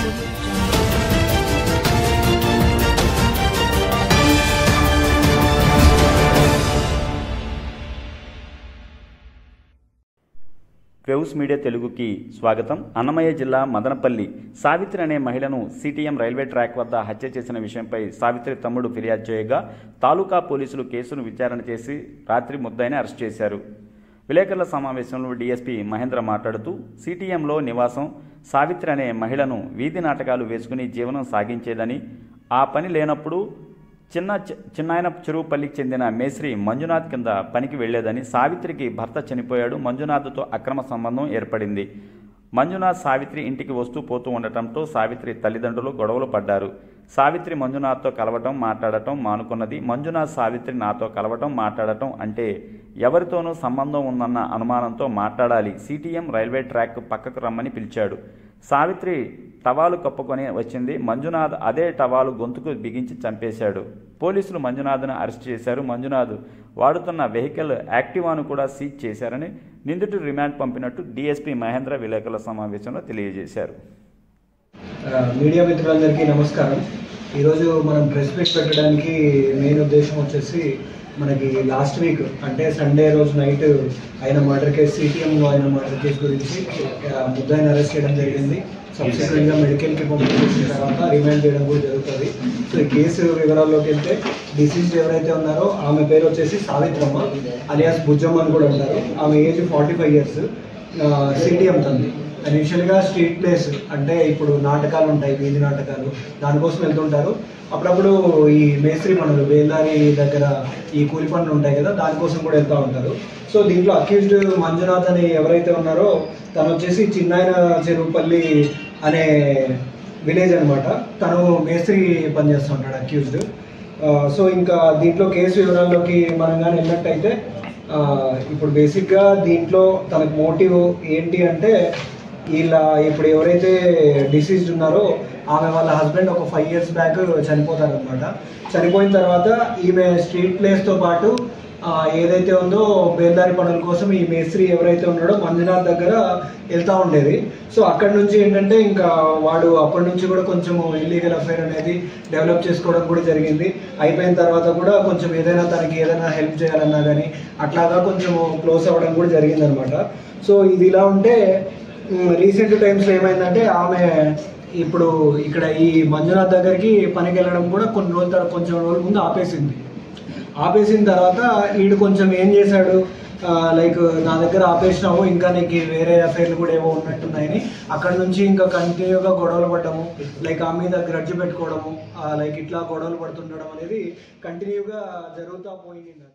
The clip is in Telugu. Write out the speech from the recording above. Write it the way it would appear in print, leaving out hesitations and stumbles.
వేవ్స్ మీడియా తెలుగుకి స్వాగతం. అన్నమయ్య జిల్లా మదనపల్లి సావిత్రి అనే మహిళను సిటిఎం రైల్వే ట్రాక్ వద్ద హత్య చేసిన విషయంపై సావిత్రి తమ్ముడు ఫిర్యాదు చేయగా తాలూకా పోలీసులు కేసును విచారణ చేసి రాత్రి ముద్దాయిని అరెస్ట్ చేశారు. విలేకరుల సమావేశంలో డీఎస్పీ మహేంద్ర మాట్లాడుతూ సిటిఎంలో నివాసం సావిత్రి అనే మహిళను వీధి నాటకాలు వేసుకుని జీవనం సాగించేదని, ఆ పని లేనప్పుడు చిన్నాయన చెరువుపల్లికి చెందిన మేస్త్రి మంజునాథ్ కింద పనికి వెళ్లేదని, సావిత్రికి భర్త చనిపోయాడు, మంజునాథ్తో అక్రమ సంబంధం ఏర్పడింది. మంజునాథ్ సావిత్రి ఇంటికి వస్తూ పోతూ ఉండటంతో సావిత్రి తల్లిదండ్రులు గొడవలు పడ్డారు. సావిత్రి మంజునాథ్తో కలవటం మాట్లాడటం మానుకున్నది. మంజునాథ్ సావిత్రి నాతో కలవటం మాట్లాడటం అంటే ఎవరితోనూ సంబంధం ఉందన్న అనుమానంతో మాట్లాడాలి. సిటిఎం రైల్వే ట్రాక్ పక్కకు రమ్మని పిలిచాడు. సావిత్రి టవాలు కప్పుకొని వచ్చింది. మంజునాథ్ అదే టవాలు గొంతుకు బిగించి చంపేశాడు. పోలీసులు మంజునాథ్ను అరెస్ట్ చేశారు. మంజునాథ్ వాడుతున్న వెహికల్ యాక్టివాను కూడా సీజ్ చేశారని, నిందితుడు రిమాండ్ పంపినట్టు డీఎస్పీ మహేంద్ర విలేకరుల సమావేశంలో తెలియజేశారు. మీడియా మిత్రులందరికీ నమస్కారం. ఈరోజు మనం ప్రెస్ మీట్ పెట్టడానికి మెయిన్ ఉద్దేశం వచ్చేసి, మనకి లాస్ట్ వీక్ అంటే సండే రోజు నైట్ ఆయన మర్డర్ కేసు, సిటిఎంలో ఆయన మర్డర్ కేసు గురించి ముద్దాయిని అరెస్ట్ చేయడం జరిగింది. సబ్సిక్వెంట్గా మెడికల్కి పంపించిన తర్వాత రిమాండ్ చేయడం కూడా జరుగుతుంది. సో ఈ కేసు వివరాల్లోకి వెళ్తే, డిసీజ్డ్ ఎవరైతే ఉన్నారో ఆమె పేరు వచ్చేసి సావిత్రమ్మ అలియాస్ బుజ్జమ్మ అని కూడా ఉంటారు. ఆమె ఏజ్ 45 years. సిటిఎం తంది. ఇనిషియల్గా స్ట్రీట్ ప్లేస్ అంటే ఇప్పుడు నాటకాలు ఉంటాయి, వీధి నాటకాలు, దానికోసం వెళ్తుంటారు. అప్పుడప్పుడు ఈ మేస్త్రి పనులు, బేల్దారి దగ్గర ఈ కూలి పనులు ఉంటాయి కదా, దానికోసం కూడా వెళ్తూ ఉంటారు. సో దీంట్లో అక్యూజ్డ్ మంజునాథ్ అని ఎవరైతే ఉన్నారో తను వచ్చేసి చిన్నాయన చెరువుపల్లి అనే విలేజ్ అనమాట. తను మేస్త్రి పనిచేస్తూ ఉంటాడు అక్యూజ్డ్. సో ఇంకా దీంట్లో కేసు వివరాల్లోకి మనం కానీ వెళ్ళినట్టయితే, ఇప్పుడు బేసిక్గా దీంట్లో తనకు మోటివ్ ఏంటి అంటే, ఇలా ఇప్పుడు ఎవరైతే డిసీజ్డ్ ఉన్నారో ఆమె వాళ్ళ హస్బెండ్ ఒక 5 years బ్యాక్ చనిపోతారనమాట. చనిపోయిన తర్వాత ఈమె స్ట్రీట్ ప్లేస్తో పాటు ఏదైతే ఉందో బేల్దారి పనుల కోసం ఈ మేస్త్రి ఎవరైతే ఉన్నాడో మంజునాథ్ దగ్గర వెళ్తూ ఉండేది. సో అక్కడి నుంచి ఏంటంటే ఇంకా వాడు అప్పటి నుంచి కూడా కొంచెం ఇల్లీగల్ అఫైర్ అనేది డెవలప్ చేసుకోవడం కూడా జరిగింది. అయిపోయిన తర్వాత కూడా కొంచెం తనకి ఏదైనా హెల్ప్ చేయాలన్నా కానీ అట్లాగా కొంచెం క్లోజ్ అవ్వడం కూడా జరిగిందనమాట. సో ఇది ఇలా ఉంటే రీసెంట్ టైమ్స్లో ఏమైందంటే, ఆమె ఇప్పుడు ఇక్కడ ఈ మంజునాథ్ దగ్గరికి పనికి వెళ్ళడం కూడా కొంచెం రోజుల ముందు ఆపేసిన తర్వాత వీడు కొంచెం ఏం చేశాడు, లైక్ నా దగ్గర ఆపేసినావు, ఇంకా నీకు వేరే అఫైర్లు కూడా ఏవో ఉన్నట్టున్నాయని అక్కడ నుంచి ఇంకా కంటిన్యూగా గొడవలు పడ్డము, లైక్ ఆ మీద గ్రడ్జ్ పెట్టుకోవడము, లైక్ ఇట్లా గొడవలు పడుతుండడం అనేది కంటిన్యూగా జరుగుతూ పోయింది.